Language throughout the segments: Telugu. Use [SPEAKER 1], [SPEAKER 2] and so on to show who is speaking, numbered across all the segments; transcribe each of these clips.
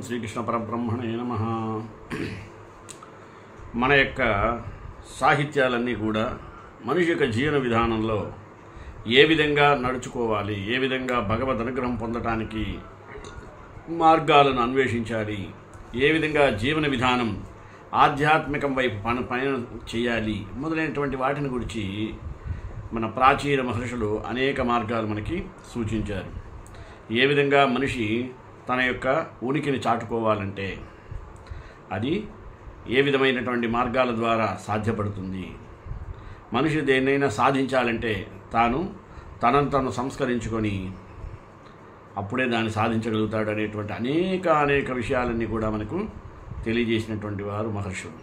[SPEAKER 1] శ్రీకృష్ణ పరబ్రహ్మణే నమః. మన యొక్క సాహిత్యాలన్నీ కూడా మనిషి యొక్క జీవన విధానంలో ఏ విధంగా నడుచుకోవాలి, ఏ విధంగా భగవద్ అనుగ్రహం పొందటానికి మార్గాలను అన్వేషించాలి, ఏ విధంగా జీవన విధానం ఆధ్యాత్మికం వైపు పయనం చేయాలి మొదలైనటువంటి వాటిని గురించి మన ప్రాచీన మహర్షులు అనేక మార్గాలు మనకి సూచించారు. ఏ విధంగా మనిషి తన యొక్క ఉనికిని చాటుకోవాలంటే అది ఏ విధమైనటువంటి మార్గాల ద్వారా సాధ్యపడుతుంది, మనిషి దేన్నైనా సాధించాలంటే తనను తను సంస్కరించుకొని అప్పుడే దాన్ని సాధించగలుగుతాడు అనేటువంటి అనేక విషయాలన్నీ కూడా మనకు తెలియజేసినటువంటి వారు మహర్షులు.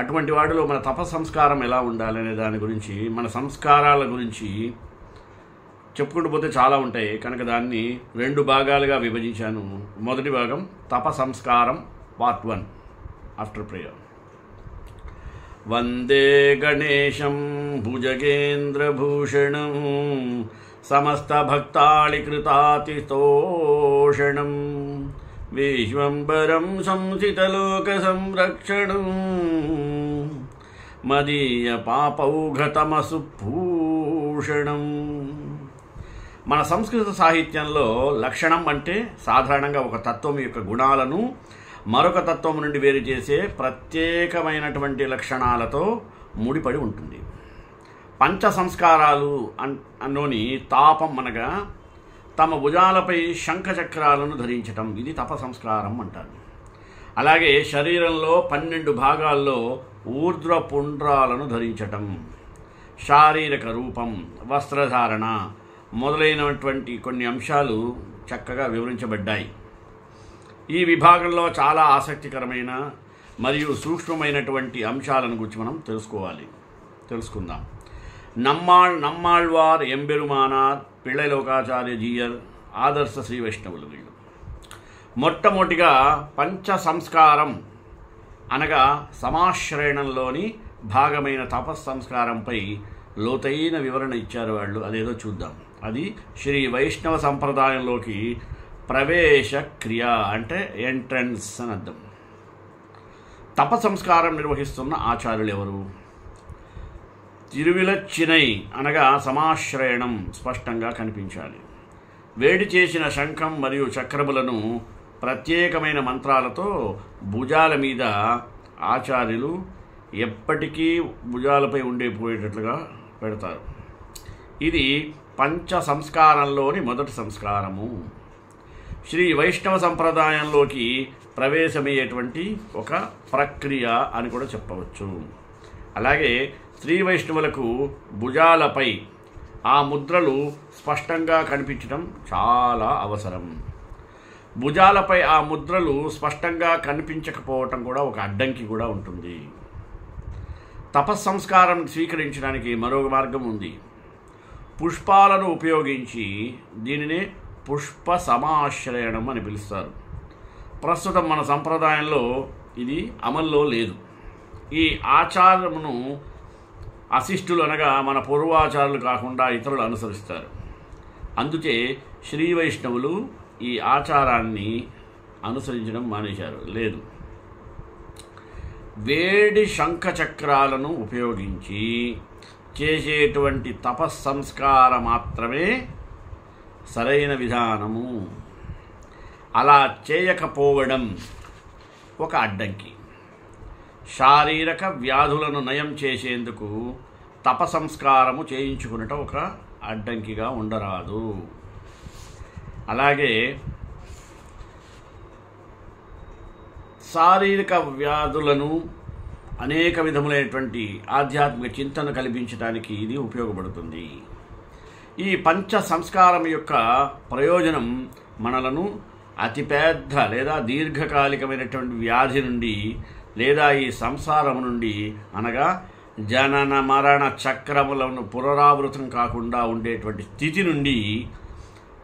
[SPEAKER 1] అటువంటి వాటిలో మన తప సంస్కారం ఎలా ఉండాలనే దాని గురించి, మన సంస్కారాల గురించి చెప్పుకుంటూ పోతే చాలా ఉంటాయి కనుక దాన్ని 2 భాగాలుగా విభజించాను. మొదటి భాగం తప సంస్కారం పార్ట్ 1 ఆఫ్టర్ ప్రేయర్. వందే గణేశం భుజగేంద్రభూషణం సమస్త భక్తాళి కృతాతితోషణం విశ్వంబరం సంసితలోక సంరక్షణం మదీయ పాపౌఘతమసు భూషణం. మన సంస్కృత సాహిత్యంలో లక్షణం అంటే సాధారణంగా ఒక తత్వం యొక్క గుణాలను మరొక తత్వం నుండి వేరు చేసే ప్రత్యేకమైనటువంటి లక్షణాలతో ముడిపడి ఉంటుంది. పంచ సంస్కారాలు అన్నోని తాపం అనగా తమ భుజాలపై శంఖచక్రాలను ధరించటం, ఇది తప సంస్కారం అంటారు. అలాగే శరీరంలో 12 భాగాల్లో ఊర్ధ్వ పుండ్రాలను ధరించటం, శారీరక రూపం, వస్త్రధారణ మొదలైనటువంటి కొన్ని అంశాలు చక్కగా వివరించబడ్డాయి. ఈ విభాగంలో చాలా ఆసక్తికరమైన మరియు సూక్ష్మమైనటువంటి అంశాలను గురించి మనం తెలుసుకుందాం. నమ్మాళ్వార్, ఎంబెరుమానార్, పిళ్ళైలోకాచార్య జీయర్, ఆదర్శ శ్రీ వైష్ణవులు వీళ్ళు. మొట్టమొదటిగా పంచ సంస్కారం అనగా సమాశ్రయణంలోని భాగమైన తపస్సంస్కారంపై లోతైన వివరణ ఇచ్చారు వాళ్ళు. అదేదో చూద్దాం. అది శ్రీ వైష్ణవ సంప్రదాయంలోకి ప్రవేశ క్రియ అంటే ఎంట్రన్స్ అని అర్థం. తప సంస్కారం నిర్వహిస్తున్న ఆచార్యులు ఎవరు? తిరువిలచ్చినై అనగా సమాశ్రయణం స్పష్టంగా కనిపించాలి. వేడి చేసిన శంఖం మరియు చక్రములను ప్రత్యేకమైన మంత్రాలతో భుజాల మీద ఆచార్యులు ఎప్పటికీ భుజాలపై ఉండిపోయేటట్లుగా పెడతారు. ఇది పంచ సంస్కారంలోని మొదటి సంస్కారము. శ్రీ వైష్ణవ సంప్రదాయంలోకి ప్రవేశమయ్యేటువంటి ఒక ప్రక్రియ అని కూడా చెప్పవచ్చు. అలాగే శ్రీ వైష్ణవులకు భుజాలపై ఆ ముద్రలు స్పష్టంగా కనిపించడం చాలా అవసరం. భుజాలపై ఆ ముద్రలు స్పష్టంగా కనిపించకపోవటం కూడా ఒక అడ్డంకి కూడా ఉంటుంది. తపస్సంస్కారం స్వీకరించడానికి మరొక మార్గం ఉంది. పుష్పాలను ఉపయోగించి దీనినే పుష్ప సమాశ్రయణం అని పిలుస్తారు. ప్రస్తుతం మన సంప్రదాయంలో ఇది అమల్లో లేదు. ఈ ఆచారమును అశిష్టులు అనగా మన పూర్వాచారులు కాకుండా ఇతరులు అనుసరిస్తారు. అందుకే శ్రీ వైష్ణవులు ఈ ఆచారాన్ని అనుసరించడం మానేశారు. లేదు, వేడి శంఖచక్రాలను ఉపయోగించి చేసేటువంటి తపస్సంస్కార మాత్రమే సరైన విధానము. అలా చేయకపోవడం ఒక అడ్డంకి. శారీరక వ్యాధులను నయం చేసేందుకు తపసంస్కారము చేయించుకున్నట ఒక అడ్డంకిగా ఉండరాదు. అలాగే శారీరక వ్యాధులను అనేక విధములైనటువంటి ఆధ్యాత్మిక చింతన కల్పించడానికి ఇది ఉపయోగపడుతుంది. ఈ పంచ సంస్కారం యొక్క ప్రయోజనం మనలను అతిపెద్ద లేదా దీర్ఘకాలికమైనటువంటి వ్యాధి నుండి లేదా ఈ సంసారం నుండి అనగా జనన మరణ చక్రములను పునరావృతం కాకుండా ఉండేటువంటి స్థితి నుండి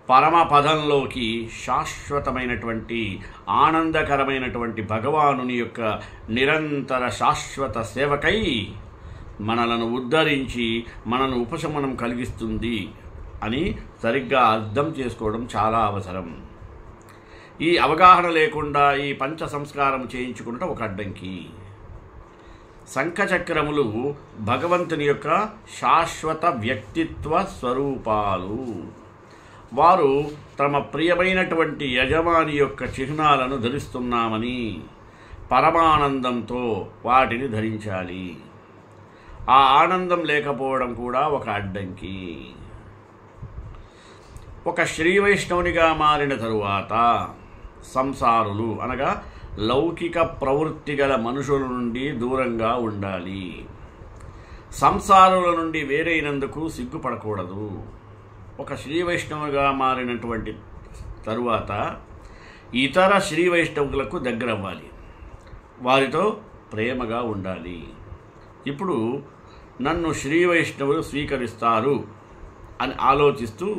[SPEAKER 1] పరమపదంలోకి శాశ్వతమైనటువంటి ఆనందకరమైనటువంటి భగవానుని యొక్క నిరంతర శాశ్వత సేవకై మనలను ఉద్ధరించి మనను ఉపశమనం కలిగిస్తుంది అని సరిగ్గా అర్థం చేసుకోవడం చాలా అవసరం. ఈ అవగాహన లేకుండా ఈ పంచ సంస్కారం చేయించుకుంటే ఒక అడ్డంకి. శంఖచక్రములు భగవంతుని యొక్క శాశ్వత వ్యక్తిత్వ స్వరూపాలు. వారు తమ ప్రియమైనటువంటి యజమాని యొక్క చిహ్నాలను ధరిస్తున్నామని పరమానందంతో వాటిని ధరించాలి. ఆ ఆనందం లేకపోవడం కూడా ఒక అడ్డంకి. ఒక శ్రీ వైష్ణవునిగా మారిన తరువాత సంసారులు అనగా లౌకిక ప్రవృత్తి గల మనుషుల నుండి దూరంగా ఉండాలి. సంసారుల నుండి వేరైనందుకు సిగ్గుపడకూడదు. ఒక శ్రీ వైష్ణవుగా మారినటువంటి తరువాత ఇతర శ్రీ వైష్ణవులకు దగ్గరవ్వాలి, వారితో ప్రేమగా ఉండాలి. ఇప్పుడు నన్ను శ్రీ వైష్ణవులు స్వీకరిస్తారు అని ఆలోచిస్తూ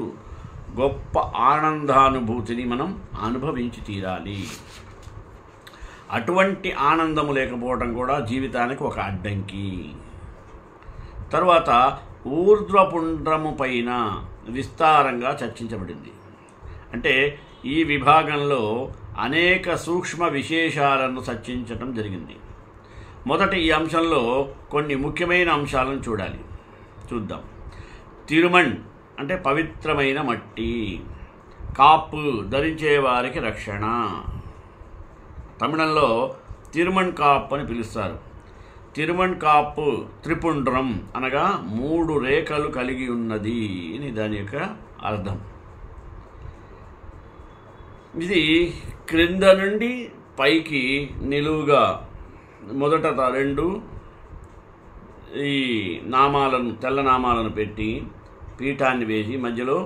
[SPEAKER 1] గొప్ప ఆనందానుభూతిని మనం అనుభవించి తీరాలి. అటువంటి ఆనందము లేకపోవడం కూడా జీవితానికి ఒక అడ్డంకి. తరువాత ఊర్ధ్వపుండ్రము పైన విస్తారంగా చర్చించబడింది. అంటే ఈ విభాగంలో అనేక సూక్ష్మ విశేషాలను చర్చించటం జరిగింది. మొదటి ఈ అంశంలో కొన్ని ముఖ్యమైన అంశాలను చూద్దాం. తిరుమణ్ అంటే పవిత్రమైన మట్టి, కాపు ధరించే వారికి రక్షణ. తమిళంలో తిరుమణ్ కాప్ అని పిలుస్తారు. తిరుమణ్ కాపు త్రిపుండ్రం అనగా 3 రేఖలు కలిగి ఉన్నది అని దాని యొక్క అర్థం. ఇది క్రింద నుండి పైకి నిలువుగా మొదట 2 ఈ నామాలను తెల్ల నామాలను పెట్టి పీఠాన్ని వేసి మధ్యలో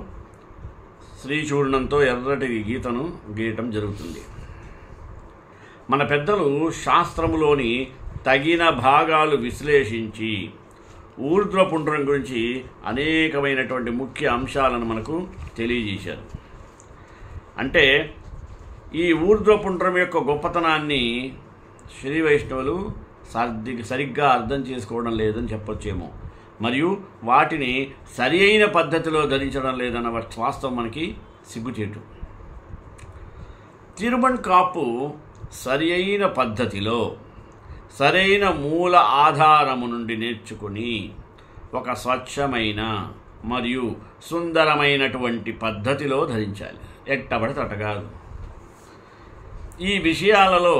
[SPEAKER 1] శ్రీచూర్ణంతో ఎర్రటి గీతను గీయటం జరుగుతుంది. మన పెద్దలు శాస్త్రములోని తగిన భాగాలు విశ్లేషించి ఊర్ధ్వపుండ్రం గురించి అనేకమైనటువంటి ముఖ్య అంశాలను మనకు తెలియజేశారు. అంటే ఈ ఊర్ధ్వపుండ్రం యొక్క గొప్పతనాన్ని శ్రీ వైష్ణవులు సరిగ్గా అర్థం చేసుకోవడం లేదని చెప్పొచ్చేమో, మరియు వాటిని సరి అయిన పద్ధతిలో ధరించడం లేదన్న వాస్తవం మనకి సిగ్గుచేటు. తిరుమణ్ కాపు సరి అయిన పద్ధతిలో సరైన మూల ఆధారము నుండి నేర్చుకుని ఒక స్వచ్ఛమైన మరియు సుందరమైనటువంటి పద్ధతిలో ధరించాలి, ఎట్టబడితే అట్ట కాదు. ఈ విషయాలలో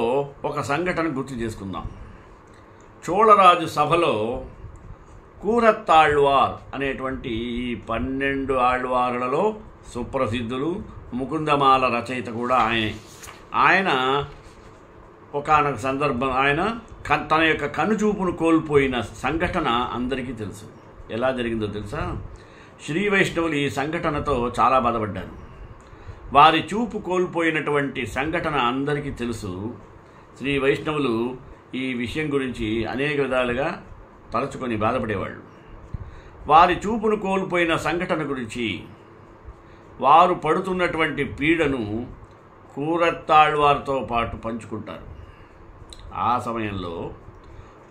[SPEAKER 1] ఒక సంఘటన గుర్తు చేసుకుందాం. చోళరాజు సభలో కూరత్తాళ్వార్ అనేటువంటి ఈ 12 ఆళ్వారులలో సుప్రసిద్ధులు, ముకుందమాల రచయిత కూడా ఆయన ఒకానొక సందర్భం తన యొక్క కనుచూపును కోల్పోయిన సంఘటన అందరికీ తెలుసు. ఎలా జరిగిందో తెలుసా? శ్రీ వైష్ణవులు ఈ సంఘటనతో చాలా బాధపడ్డారు. వారి చూపు కోల్పోయినటువంటి సంఘటన అందరికీ తెలుసు. శ్రీ వైష్ణవులు ఈ విషయం గురించి అనేక విధాలుగా తలచుకొని బాధపడేవాళ్ళు. వారి చూపును కోల్పోయిన సంఘటన గురించి, వారు పడుతున్నటువంటి పీడను కూరత్తాళ్వార్తో పాటు పంచుకుంటారు. ఆ సమయంలో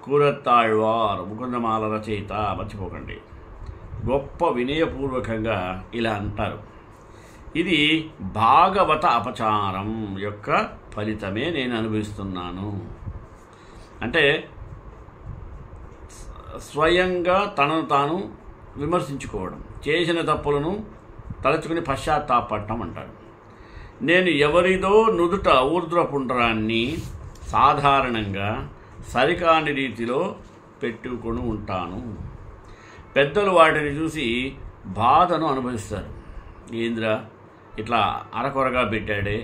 [SPEAKER 1] కూరత్తాళ్వార్ ముకుందమాల రచయిత, మర్చిపోకండి, గొప్ప వినయపూర్వకంగా ఇలా అంటారు: ఇది భాగవత అపచారం యొక్క ఫలితమే నేను అనుభవిస్తున్నాను. అంటే స్వయంగా తనను తాను విమర్శించుకోవడం, చేసిన తప్పులను తలచుకుని పశ్చాత్తాపడటం అంటారు. నేను ఎవరిదో నుదుట ఊర్ధ్వపుండ్రాన్ని సాధారణంగా సరికాని రీతిలో పెట్టుకొని ఉంటాను. పెద్దలు వాటిని చూసి బాధను అనుభవిస్తారు. ఏంద్రా ఇట్లా అరకొరగా పెట్టాడే,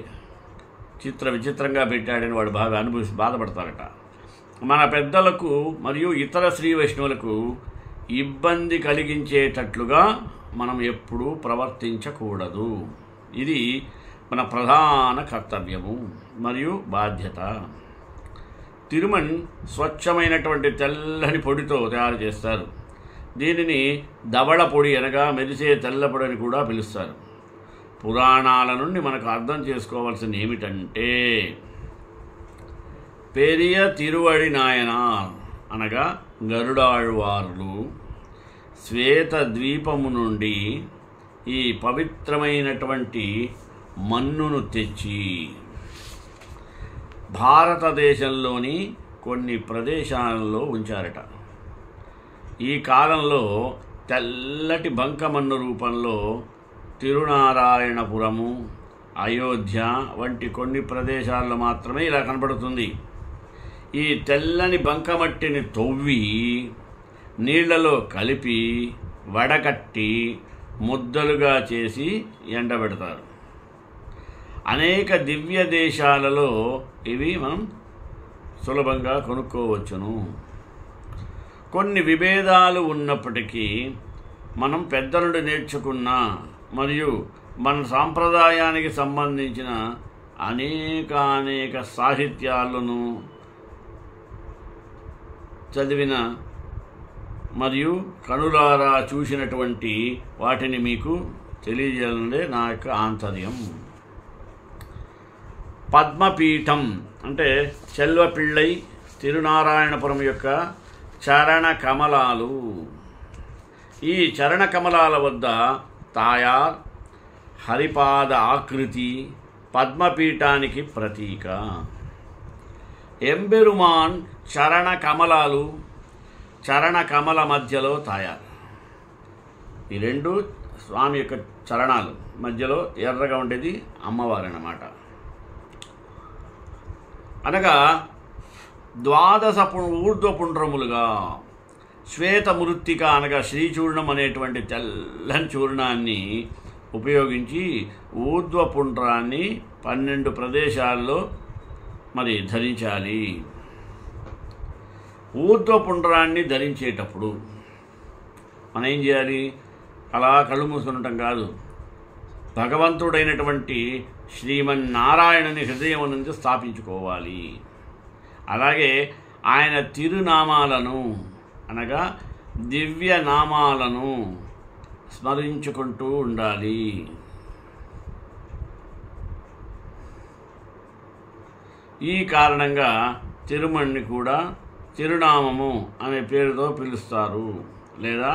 [SPEAKER 1] విచిత్రంగా పెట్టాడని వాడు బాగా బాధపడతారట. మన పెద్దలకు మరియు ఇతర శ్రీ వైష్ణవులకు ఇబ్బంది కలిగించేటట్లుగా మనం ఎప్పుడూ ప్రవర్తించకూడదు. ఇది మన ప్రధాన కర్తవ్యము మరియు బాధ్యత. తిరుమణ్ స్వచ్ఛమైనటువంటి తెల్లని పొడితో తయారు చేస్తారు. దీనిని ధవళ పొడి అనగా మెరిసే తెల్ల పొడి అని కూడా పిలుస్తారు. పురాణాల నుండి మనకు అర్థం చేసుకోవాల్సింది ఏమిటంటే, పెరియ తిరువడి నాయనార్ అనగా గరుడాళ్వార్లు శ్వేత ద్వీపము నుండి ఈ పవిత్రమైనటువంటి మన్నును తెచ్చి భారతదేశంలోని కొన్ని ప్రదేశాలలో ఉంచారట. ఈ కాలంలో తెల్లటి బంకమన్ను రూపంలో తిరునారాయణపురము, అయోధ్య వంటి కొన్ని ప్రదేశాల్లో మాత్రమే ఇలా కనబడుతుంది. ఈ తెల్లని బంకమట్టిని తవ్వి నీళ్లలో కలిపి వడకట్టి ముద్దలుగా చేసి ఎండబెడతారు. అనేక దివ్య దేశాలలో ఇవి మనం సులభంగా కొనుక్కోవచ్చును. కొన్ని విభేదాలు ఉన్నప్పటికీ మనం పెద్దల నుండి నేర్చుకున్న మరియు మన సాంప్రదాయానికి సంబంధించిన అనేక సాహిత్యాలను చదివిన మరియు కనులారా చూసినటువంటి వాటిని మీకు తెలియజేయాలనే నా యొక్క ఆంతర్యం. పద్మపీఠం అంటే చెల్వపిళ్ళై తిరునారాయణపురం యొక్క చరణ కమలాలు. ఈ చరణ కమలాల వద్ద తాయార్ హరిపాద ఆకృతి పద్మపీఠానికి ప్రతీక. ఎంబెరుమాన్ చరణ కమలాలు చరణ కమల మధ్యలో తాయారు. ఈ రెండు స్వామి యొక్క చరణాలు మధ్యలో ఎర్రగా ఉండేది అమ్మవారు అన్నమాట. అనగా 12 ఊర్ధ్వపుండ్రములుగా శ్వేత మృత్తిక అనగా శ్రీచూర్ణం అనేటువంటి తెల్లని చూర్ణాన్ని ఉపయోగించి ఊర్ధ్వపుండ్రాన్ని 12 ప్రదేశాల్లో మరి ధరించాలి. ఊర్ధ్వపుండ్రాన్ని ధరించేటప్పుడు మనం ఏం చేయాలి? అలా కళ్ళు మూసుకుని ఉండటం కాదు. భగవంతుడైనటువంటి శ్రీమన్నారాయణుని హృదయం నుంచి స్థాపించుకోవాలి. అలాగే ఆయన తిరునామాలను అనగా దివ్య నామాలను స్మరించుకుంటూ ఉండాలి. ఈ కారణంగా తిరుమణ్ణి కూడా తిరునామము అనే పేరుతో పిలుస్తారు. లేదా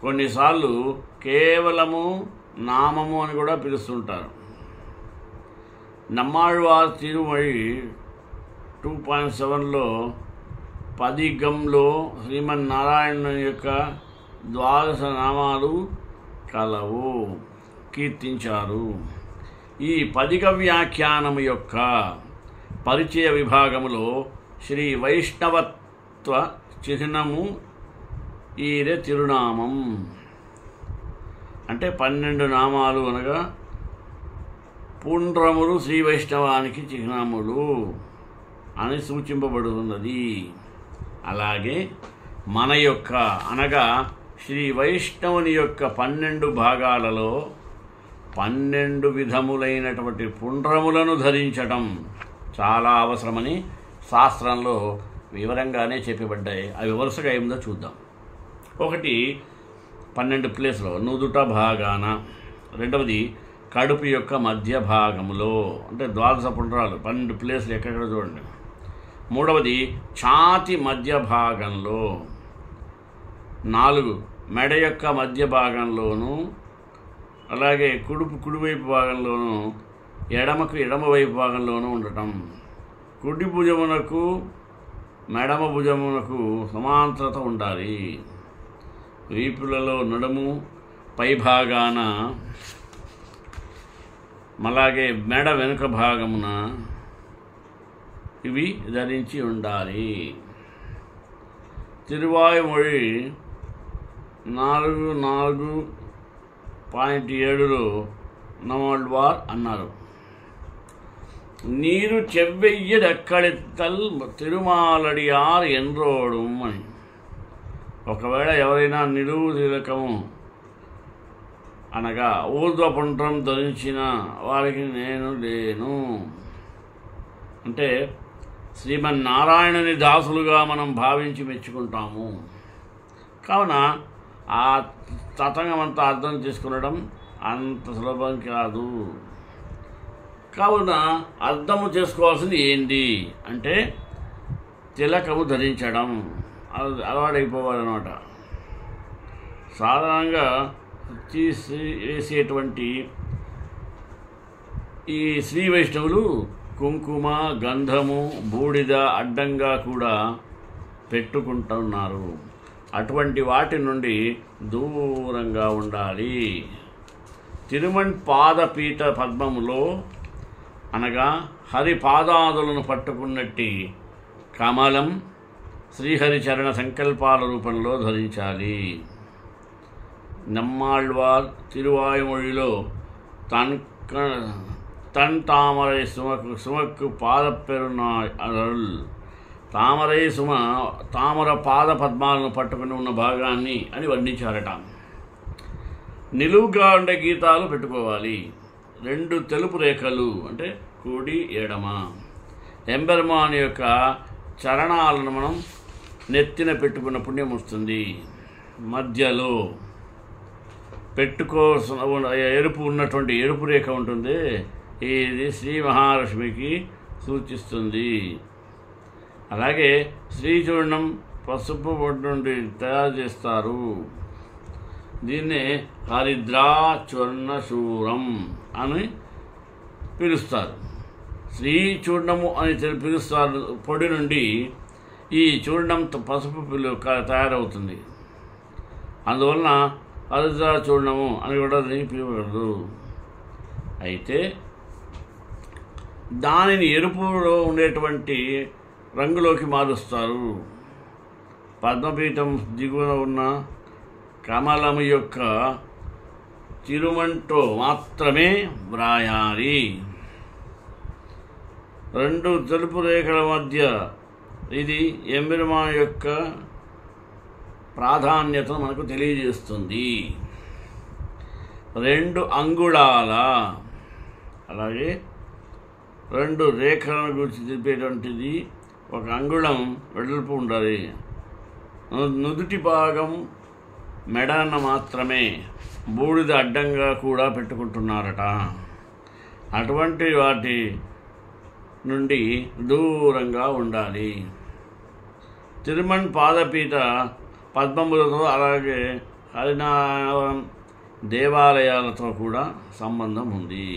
[SPEAKER 1] కొన్నిసార్లు కేవలము నామము అని కూడా పిలుస్తుంటారు. నమ్మాళ్వార్ తిరుమొഴി 2.7లో పదిగంలో శ్రీమన్నారాయణుని యొక్క 12 నామాలు కలవు కీర్తించారు. ఈ పదిగ వ్యాఖ్యానము యొక్క పరిచయ విభాగములో శ్రీ వైష్ణవత్వ చిహ్నము ఈరే తిరునామం అంటే 12 నామాలు అనగా పుండ్రములు శ్రీ వైష్ణవానికి చిహ్నములు అని సూచింపబడుతున్నది. అలాగే మన యొక్క అనగా శ్రీ వైష్ణవుని యొక్క 12 భాగాలలో 12 విధములైనటువంటి పుండ్రములను ధరించటం చాలా అవసరమని శాస్త్రంలో వివరంగానే చెప్పబడ్డాయి. అవి వరుసగా ఏమిందో చూద్దాం. ఒకటి 12 ప్లేస్లో నుదుట భాగాన, రెండవది కడుపు యొక్క మధ్య భాగములో అంటే 12 పుండ్రాలు 12 ప్లేస్లు ఎక్కడెక్కడ చూడండి. మూడవది ఛాతి మధ్య భాగంలో, 4 మెడ యొక్క మధ్య భాగంలోను, అలాగే కుడివైపు భాగంలోను, ఎడమవైపు భాగంలోనూ ఉండటం, కుడి భుజమునకు మెడమ భుజమునకు సమాంతరత ఉండాలి. వీపులలో నడుము పై భాగాన, అలాగే మెడ వెనుక భాగమున ఇవి ధరించి ఉండాలి. తిరువాయుమొഴി 4.7లో நம்மாழ்வார் అన్నారు, నీరు చెవ్వెయ్యడెక్కడెత్తల్ తిరుమాలడియార్ ఎండ్రోడుం అని. ఒకవేళ ఎవరైనా నిలువు తిలకము అనగా ఊర్ధ్వపుండ్రం ధరించిన వారికి నేను లేను అంటే శ్రీమన్నారాయణుని దాసులుగా మనం భావించి మెచ్చుకుంటాము. కావున ఆ తతంగమంతా అర్థం చేసుకునడం అంత సులభం కాదు. కావున అర్థము చేసుకోవాల్సింది ఏంటి అంటే తిలకము ధరించడం అలవాడైపోవాలన్నమాట. సాధారణంగా వేసేటువంటి ఈ శ్రీ వైష్ణవులు కుంకుమ, గంధము, బూడిద అడ్డంగా కూడా పెట్టుకుంటున్నారు. అటువంటి వాటి నుండి దూరంగా ఉండాలి. తిరుమణ్ పాదపీఠ పద్మములో అనగా హరి పాదాదులను పట్టుకున్నట్టి కమలం శ్రీహరి చరణ సంకల్పాల రూపంలో ధరించాలి. நம்மாழ்வார் తిరువాయుమొழிలో తన్ తామరై సుమకు పాదపెరునాయ్ అరుల్ తామరై సుమ తామర పాద పద్మాలను పట్టుకుని ఉన్న భాగాన్ని అని వర్ణించారట. నిలువుగా ఉండే గీతాలు పెట్టుకోవాలి. 2 తెలుపు రేఖలు అంటే కుడి ఎడమ. ఎంబెరుమాన్ యొక్క చరణాలను మనం నెత్తిన పెట్టుకున్న పుణ్యం వస్తుంది. మధ్యలో ఎరుపు ఉన్నటువంటి ఎరుపు రేఖ ఉంటుంది. ఇది శ్రీ మహాలక్ష్మికి సూచిస్తుంది. అలాగే శ్రీచూర్ణం పసుపు పొడి నుండి తయారు చేస్తారు. దీన్నే హరిద్రా చూర్ణశూరం అని పిలుస్తారు. శ్రీచూర్ణము అని పిలుస్తారు. పొడి నుండి ఈ చూర్ణం పసుపు తయారవుతుంది. అందువలన హరిద్రా చూర్ణము అని కూడా పిలవకూడదు. అయితే దానిని ఎరుపులో ఉండేటువంటి రంగులోకి మారుస్తారు. పద్మపీఠం దిగువన ఉన్న కమలము యొక్క తిరుమంటో మాత్రమే వ్రాయాలి. 2 తెలుపు రేఖల మధ్య ఇది ఎంబెరుమాన్ యొక్క ప్రాధాన్యతను మనకు తెలియజేస్తుంది. 2 అంగుళాల అలాగే 2 రేఖలను గురించి తెలిపేటువంటిది 1 అంగుళం వెడల్పు ఉండాలి. నుదుటి భాగం మెడన మాత్రమే బూడిద అడ్డంగా కూడా పెట్టుకుంటున్నారట. అటువంటి వాటి నుండి దూరంగా ఉండాలి. తిరుమణ్ పాదపీఠ పద్మములతో అలాగే హరినారాయణ దేవాలయాలతో కూడా సంబంధం ఉంది.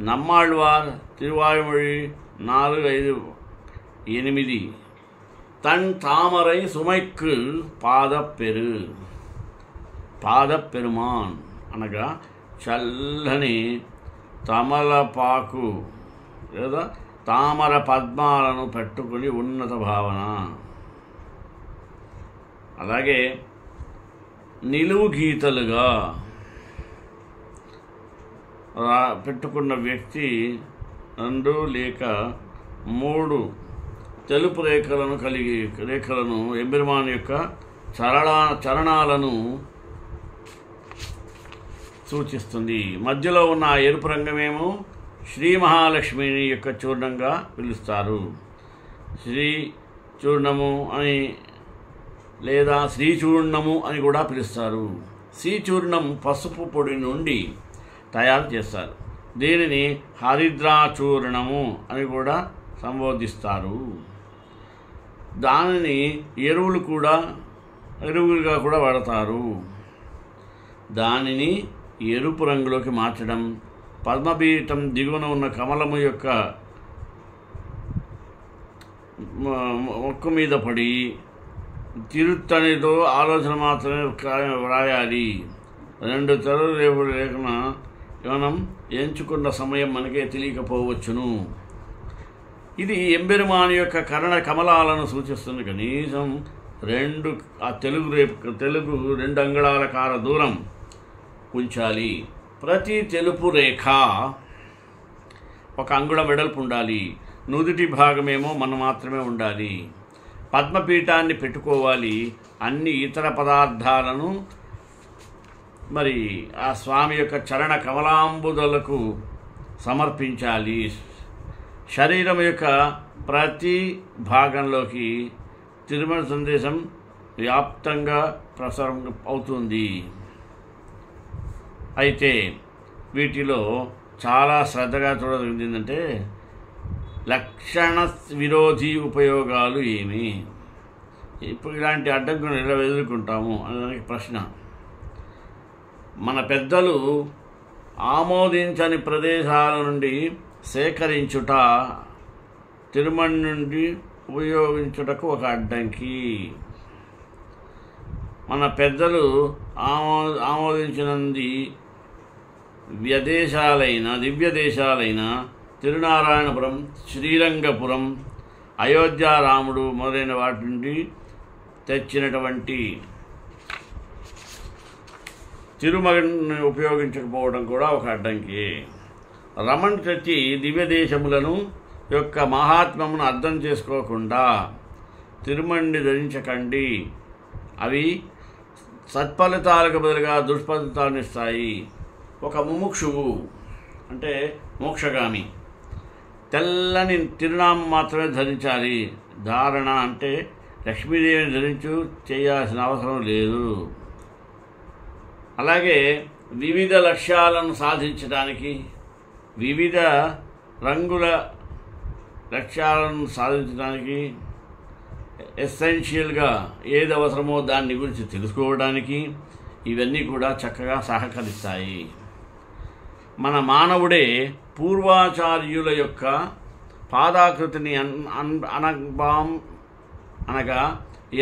[SPEAKER 1] நம்மாழ்வார் తిరువాయుమొழి 4:5-8 தன் தாமரை சுமைக்கு పాదపెరుమాన్ అనగా చల్లని తమలపాకు లేదా తామర పద్మాలను పెట్టుకుని ఉన్నత భావన. అలాగే నిలువు గీతలుగా పెట్టుకున్న వ్యక్తి 2 లేక 3 తెలుపు రేఖలను ఎంబెరుమాన్ యొక్క చరణాలను సూచిస్తుంది. మధ్యలో ఉన్న ఎరుపు రంగమేమో శ్రీ మహాలక్ష్మిని యొక్క చూర్ణంగా పిలుస్తారు. శ్రీ చూర్ణము అని లేదా శ్రీచూర్ణము అని కూడా పిలుస్తారు. శ్రీచూర్ణం పసుపు పొడి నుండి తయారు చేస్తారు. దీనిని హరిద్రా చూర్ణము అని కూడా సంబోధిస్తారు. దానిని ఎరువులుగా కూడా వాడతారు. దానిని ఎరుపు రంగులోకి మార్చడం, పద్మపీఠం దిగువన ఉన్న కమలము యొక్క మొక్కు మీద పడి తిరుత్తనితో ఆలోచన మాత్రమే వ్రాయాలి. 2 తెల్ల రేపుడు లేఖన మనం ఎంచుకున్న సమయం మనకే తెలియకపోవచ్చును. ఇది ఎంబెరుమాన్ యొక్క కమలాలను సూచిస్తుంది. కనీసం 2 తెలుగు 2 అంగుళాల కార దూరం ఉంచాలి. ప్రతి తెలుపు రేఖ 1 అంగుళం వెడల్పు ఉండాలి. నుదుటి భాగమేమో మాత్రమే ఉండాలి. పద్మపీఠాన్ని పెట్టుకోవాలి. అన్ని ఇతర పదార్థాలను మరి ఆ స్వామి యొక్క చరణ కమలాంబుదలకు సమర్పించాలి. శరీరం యొక్క ప్రతి భాగంలోకి తిరుమల సందేశం వ్యాప్తంగా ప్రసారం అవుతుంది. అయితే వీటిలో చాలా శ్రద్ధగా చూడదగింది ఏంటంటే లక్షణ విరోధి ఉపయోగాలు ఏమి. ఇప్పుడు ఇలాంటి అడ్డంకులను ఎలా ఎదుర్కొంటాము అనే ప్రశ్న. మన పెద్దలు ఆమోదించని ప్రదేశాల నుండి సేకరించుట తిరుమణి నుండి ఉపయోగించుటకు ఒక అడ్డంకి. మన పెద్దలు ఆమోదించినది దివ్యదేశాలైన తిరునారాయణపురం, శ్రీరంగపురం, అయోధ్య, రాముడు మొదలైన వాటి నుండి తెచ్చినటువంటి తిరుమణిని ఉపయోగించకపోవడం కూడా ఒక అడ్డంకి. రమణ్ తెచ్చి దివ్యదేశములను యొక్క మహాత్మ్యమును అర్థం చేసుకోకుండా తిరుమణిని ధరించకండి, అవి సత్ఫలితాలకు బదులుగా దుష్ఫలితాలను ఇస్తాయి. ఒక ముముక్షువు అంటే మోక్షగామి తెల్లని తిరునామం మాత్రమే ధరించాలి. ధారణ అంటే లక్ష్మీదేవిని ధరించు చేయాల్సిన అవసరం లేదు. అలాగే వివిధ లక్ష్యాలను సాధించడానికి, వివిధ రంగుల లక్ష్యాలను సాధించడానికి, ఎసెన్షియల్గా ఏది అవసరమో దాన్ని గురించి తెలుసుకోవడానికి ఇవన్నీ కూడా చక్కగా సహకరిస్తాయి. మన మానవుడే పూర్వాచార్యుల యొక్క పాదాకృతిని అనగా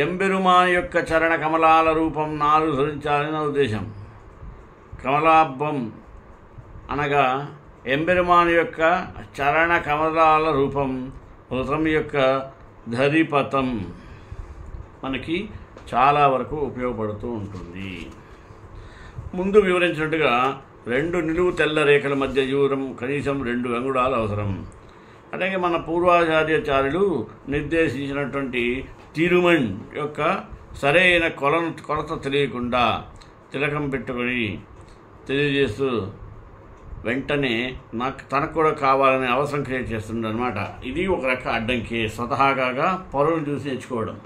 [SPEAKER 1] ఎంబెరుమాని యొక్క చరణ కమలాల రూపం 4 ధరించాలని ఉద్దేశం. కమలాభం అనగా ఎంబెరుమాని యొక్క చరణ కమలాల రూపం, వ్రతం యొక్క ధరిపథం మనకి చాలా వరకు ఉపయోగపడుతూ ఉంటుంది. ముందు వివరించినట్టుగా 2 నిలువు తెల్ల రేఖల మధ్య దూరం కనీసం 2 అంగుళాలు అవసరం. అలాగే మన పూర్వాచార్యాచార్యులు నిర్దేశించినటువంటి తిరుమణి యొక్క సరైన కొలత తెలియకుండా తిలకం పెట్టుకొని తెలియజేస్తూ వెంటనే తనకు కూడా కావాలనే అవసరం క్రియేట్ చేస్తుందన్నమాట. ఇది ఒక రక అడ్డంకి, స్వతహాగా పరువులు చూసి నేర్చుకోవడం.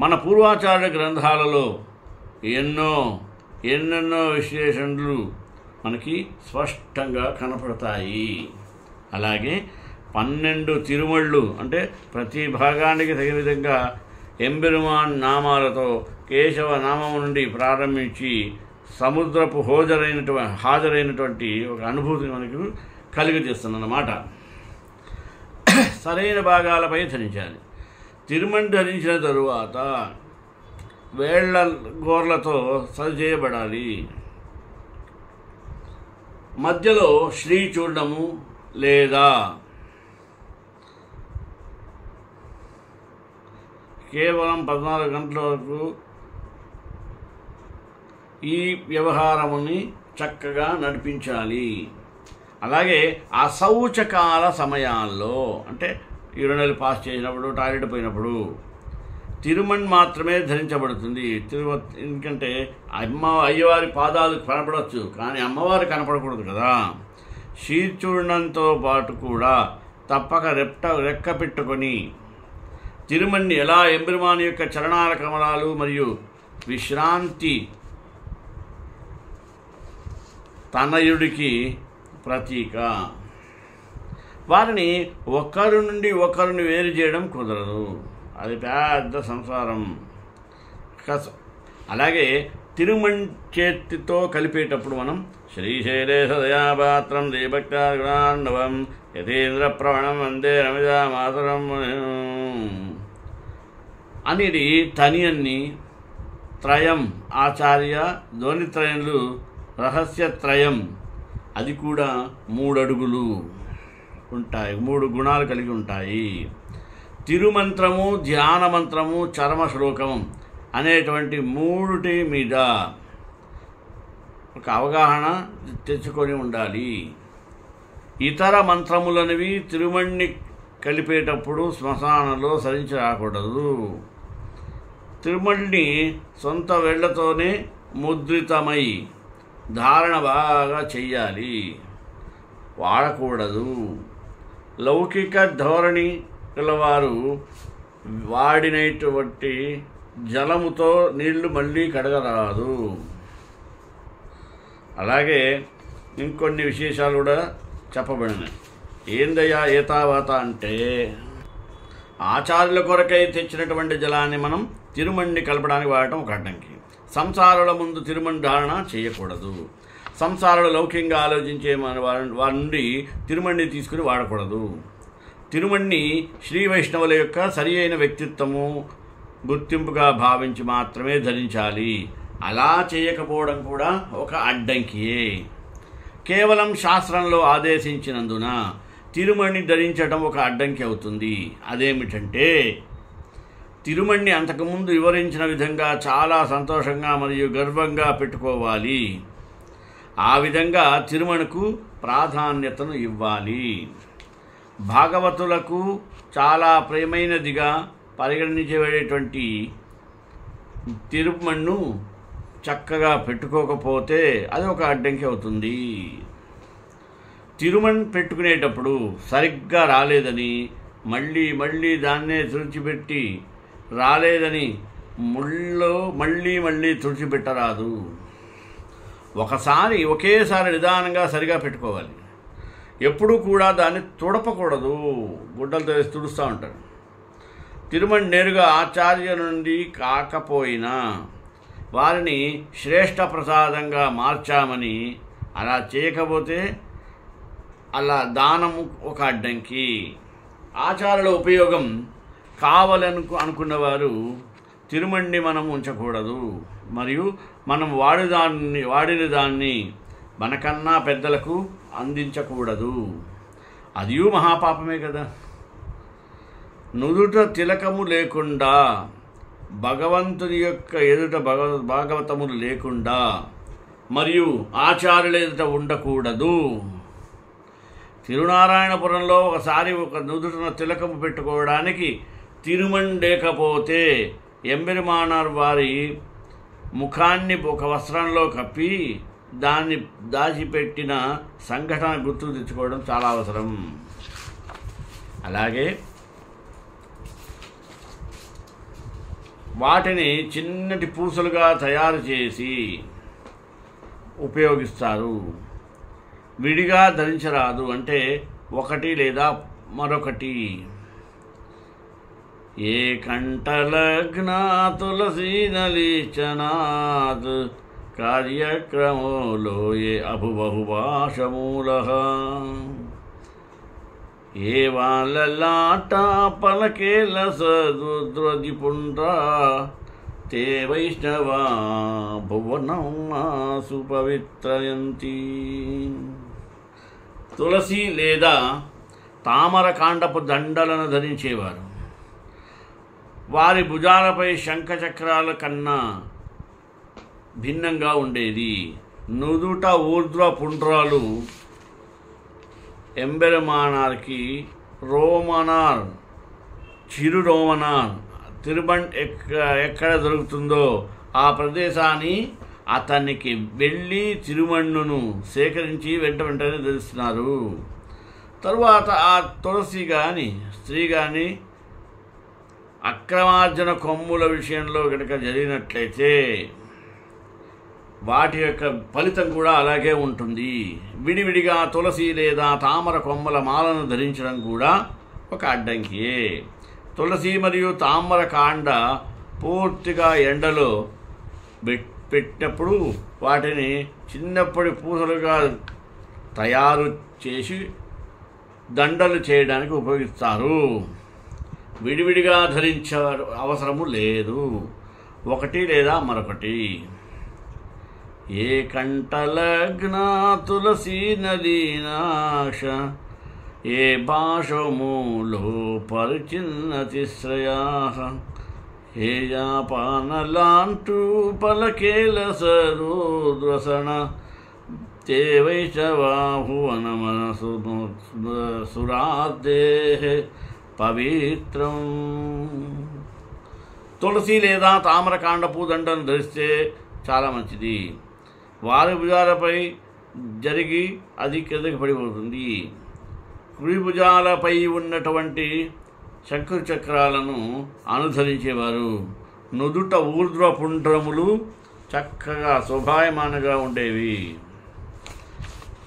[SPEAKER 1] మన పూర్వాచార్య గ్రంథాలలో ఎన్నెన్నో విశ్లేషణలు మనకి స్పష్టంగా కనపడతాయి. అలాగే 12 తిరుమళ్ళు అంటే ప్రతి భాగానికి తగిన విధంగా ఎంబెరుమాన్ నామాలతో కేశవ నామం నుండి ప్రారంభించి సముద్రపు హాజరైనటువంటి ఒక అనుభూతిని మనకు కలిగజేస్తుందన్నమాట. సరైన భాగాలపై ధరించాలి. తిరుమణి ధరించిన తరువాత వేళ్ల గోర్లతో సరిచేయబడాలి. మధ్యలో శ్రీ చూడము లేదా కేవలం 14 గంటల వరకు ఈ వ్యవహారముని చక్కగా నడిపించాలి. అలాగే అశౌచకాల సమయాల్లో అంటే యూరినల్ పాస్ చేసినప్పుడు, టాయిలెట్ పోయినప్పుడు తిరుమణి మాత్రమే ధరించబడుతుంది. ఎందుకంటే అయ్యవారి పాదాలు కనపడవచ్చు, కానీ అమ్మవారు కనపడకూడదు కదా. శీర్చూర్ణంతో పాటు కూడా తప్పక రెక్క పెట్టుకొని తిరుమణిని ఎలా ఎంబెరుమాని యొక్క చరణాల కమలాలు మరియు విశ్రాంతి తనయుడికి ప్రతీక, వారిని ఒకరి నుండి ఒకరిని వేరు చేయడం కుదరదు, అది పెద్ద సంసారం. అలాగే తిరుమణి చేతితో కలిపేటప్పుడు మనం శ్రీశైలే సదయాపాత్రం దేభక్తాగుణాండవం యతీంద్ర ప్రవణం వందే రమిజా మాతరం అనేది తనియన్ని త్రయం ఆచార్య ధ్వనిత్రయములు రహస్యత్రయం, అది కూడా 3 అడుగులు ఉంటాయి, 3 గుణాలు కలిగి ఉంటాయి. తిరుమంత్రము, ధ్యాన మంత్రము, చరమ శ్లోకం అనేటువంటి 3 మీద ఒక అవగాహన తెచ్చుకొని ఉండాలి. ఇతర మంత్రములనేవి తిరుమణిని కలిపేటప్పుడు శ్మశానంలో సరించి రాకూడదు. తిరుమణిని సొంత వేళ్లతోనే ముద్రితమై ధారణ బాగా చెయ్యాలి, వాడకూడదు. లౌకిక ధోరణి గలవారు వాడినటువంటి జలముతో నీళ్లు మళ్ళీ కడగరాదు. అలాగే ఇంకొన్ని విశేషాలు కూడా చెప్పబడినాయి. ఏందయ్యా ఏతావాత అంటే, ఆచార్యుల కొరకై తెచ్చినటువంటి జలాన్ని మనం తిరుమణిని కలపడానికి వాడటం ఒక అడ్డంకి. సంసారాల ముందు తిరుమణి ధారణ చేయకూడదు. సంసారంలో లౌకికంగా ఆలోచించే వారి నుండి తిరుమణిని తీసుకుని వాడకూడదు. తిరుమణిని శ్రీ వైష్ణవుల యొక్క సరి అయిన వ్యక్తిత్వము గుర్తింపుగా భావించి మాత్రమే ధరించాలి. అలా చేయకపోవడం కూడా ఒక అడ్డంకియే. కేవలం శాస్త్రంలో ఆదేశించినందున తిరుమణి ధరించడం ఒక అడ్డంకి అవుతుంది. అదేమిటంటే, తిరుమణిని అంతకుముందు వివరించిన విధంగా చాలా సంతోషంగా మరియు గర్వంగా పెట్టుకోవాలి. ఆ విధంగా తిరుమణికు ప్రాధాన్యతను ఇవ్వాలి. భాగవతులకు చాలా ప్రియమైనదిగా పరిగణించబడేటువంటి తిరుమణిను చక్కగా పెట్టుకోకపోతే అది ఒక అడ్డంకి అవుతుంది. తిరుమణి పెట్టుకునేటప్పుడు సరిగ్గా రాలేదని మళ్ళీ దాన్నే తుడిచిపెట్టి రాలేదని మళ్ళీ తుడిచిపెట్టరాదు. ఒకేసారి నిదానంగా సరిగా పెట్టుకోవాలి. ఎప్పుడూ కూడా దాన్ని తుడపకూడదు. గుడ్డలతో వేసి తుడుస్తూ ఉంటారు. తిరుమణి నేరుగా ఆచార్య నుండి కాకపోయినా వారిని శ్రేష్ఠ ప్రసాదంగా మార్చామని అలా చేయకపోతే అలా దానము ఒక అడ్డంకి. ఆచారాల ఉపయోగం అనుకున్నవారు తిరుమణిని మనం ఉంచకూడదు. మరియు మనం వాడిన దాన్ని మనకన్నా పెద్దలకు అందించకూడదు. అది మహాపాపమే కదా. నుదుట తిలకము లేకుండా, భగవంతుని యొక్క ఎదుట భాగవతములు లేకుండా మరియు ఆచార్యుల ఎదుట ఉండకూడదు. తిరునారాయణపురంలో ఒకసారి ఒక నుదుటన తిలకము పెట్టుకోవడానికి తిరుమణి లేకపోతే ఎంబెరుమానార్ వారి ముఖాన్ని ఒక వస్త్రంలో కప్పి దాన్ని దాచిపెట్టిన సంఘటన గుర్తుకు తెచ్చుకోవడం చాలా అవసరం. అలాగే వాటిని చిన్నటి పూసలుగా తయారు చేసి ఉపయోగిస్తారు. విడిగా ధరించరాదు. అంటే ఒకటి లేదా మరొకటి. ఏ కంఠలగ్న తులసీ నలీచనాత్ కార్యక్రమోలో ఏ అభుబహుభాషమూల ఏ వాళ్ళలాట పలకేల సదుద్రదిపుండ్రా తే వైష్ణవా భువనం సుపవిత్రయంతి. తులసి లేదా తామర కాండపు దండలను ధరించేవారు. వారి భుజాలపై శంఖచక్రాల కన్నా భిన్నంగా ఉండేది. నుదుట ఊర్ధ్వ పుండ్రాలు ఎంబెరుమానార్కి రోమనార్, చిరు రోమనార్ తిరుమణి ఎక్కడ దొరుకుతుందో ఆ ప్రదేశాన్ని అతనికి వెళ్ళి తిరుమణును సేకరించి వెంటనే ధరిస్తున్నారు. తరువాత ఆ తులసి కానీ స్త్రీ కానీ అక్రమార్జన కొమ్ముల విషయంలో కనుక జరిగినట్లయితే వాటి యొక్క ఫలితం కూడా అలాగే ఉంటుంది. విడివిడిగా తులసి లేదా తామర కొమ్మల మాలను ధరించడం కూడా ఒక అడ్డంకియే. తులసి మరియు తామర కాండ పూర్తిగా ఎండలో పెట్టినప్పుడు వాటిని చిన్నప్పటి పూసలుగా తయారు చేసి దండలు చేయడానికి ఉపయోగిస్తారు. విడివిడిగా ధరించే అవసరము లేదు. ఒకటి లేదా మరొకటి. ఏ కంఠలగ్న తులసీ నలీనాక్ష ఏ భాషములో పరిచిన్నతి శ్రయా ఏ యాపానలాంటూ పలకేల సరోద్రసణ తే వైష్ణవా భువన మనసు సురాదే పవిత్రం. తులసి లేదా తామరకాండపు దండను ధరిస్తే చాలా మంచిది. వారి భుజాలపై జరిగి అది కిందకి పడిపోతుంది. కుడి భుజాలపై ఉన్నటువంటి శంకుర చక్రాలను అనుసరించేవారు. నుదుట ఊర్ధ్వ పుండ్రములు చక్కగా శోభాయమానంగా ఉండేవి.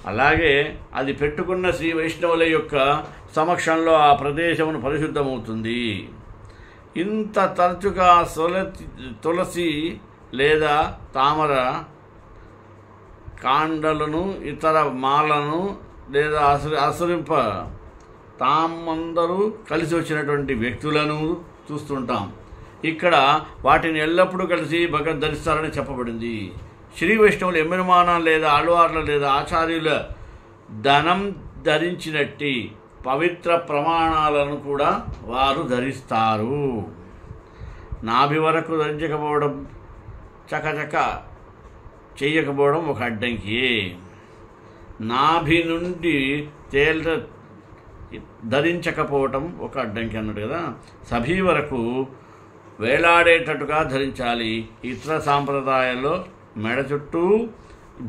[SPEAKER 1] అలాగే అది పెట్టుకున్న శ్రీ వైష్ణవుల యొక్క సమక్షంలో ఆ ప్రదేశమును పరిశుద్ధమవుతుంది. ఇంత తరచుగా తులసి లేదా తామర కాండలను ఇతర మాలను లేదా ఆశ్రయింప తామందరూ కలిసి వచ్చినటువంటి వ్యక్తులను చూస్తుంటాం. ఇక్కడ వాటిని ఎల్లప్పుడూ కలిసి భగవద్ ధరిస్తారని చెప్పబడింది. శ్రీ వైష్ణవులు ఎమ్మెనుమానం లేదా ఆళ్వార్ల లేదా ఆచార్యుల ధనం ధరించినట్టి పవిత్ర ప్రమాణాలను కూడా వారు ధరిస్తారు. నాభి వరకు ధరించకపోవడం, చకచక చేయకపోవడం ఒక అడ్డంకి. నాభి నుండి ధరించకపోవటం ఒక అడ్డంకి అన్నాడు కదా. సభీ వరకు వేలాడేటట్టుగా ధరించాలి. ఇతర సాంప్రదాయాల్లో మెడ చుట్టూ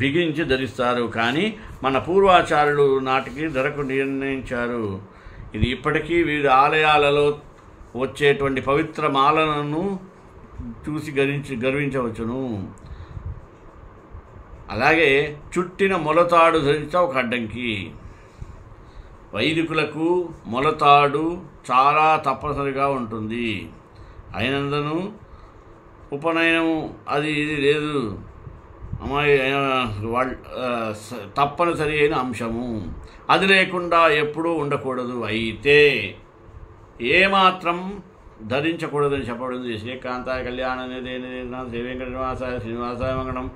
[SPEAKER 1] బిగించి ధరిస్తారు, కానీ మన పూర్వాచారులు నాటికి ధరకు నిర్ణయించారు. ఇది ఇప్పటికీ వివిధ ఆలయాలలో వచ్చేటువంటి పవిత్ర మాలను చూసి గర్వించవచ్చును. అలాగే చుట్టిన మొలతాడు ధరించడం ఒక అడ్డంకి. వైదికులకు మొలతాడు చాలా తప్పనిసరిగా ఉంటుంది. అయినందును ఉపనయనం అది ఇది లేదు, అమ్మాయి తప్పనిసరి అయిన అంశము. అది లేకుండా ఎప్పుడూ ఉండకూడదు. అయితే ఏమాత్రం ధరించకూడదని చెప్పబడింది. శ్రీకాంతాయ కళ్యాణ శ్రీ వెంకటనివాసాయ శ్రీనివాసాయ మంగళం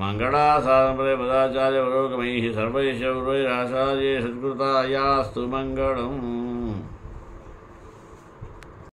[SPEAKER 1] మంగళాసారంపదే పదాచార్య వరోగమై సర్వైశ్వరైరాచార్య సత్కృతాయాస్తు మంగళం.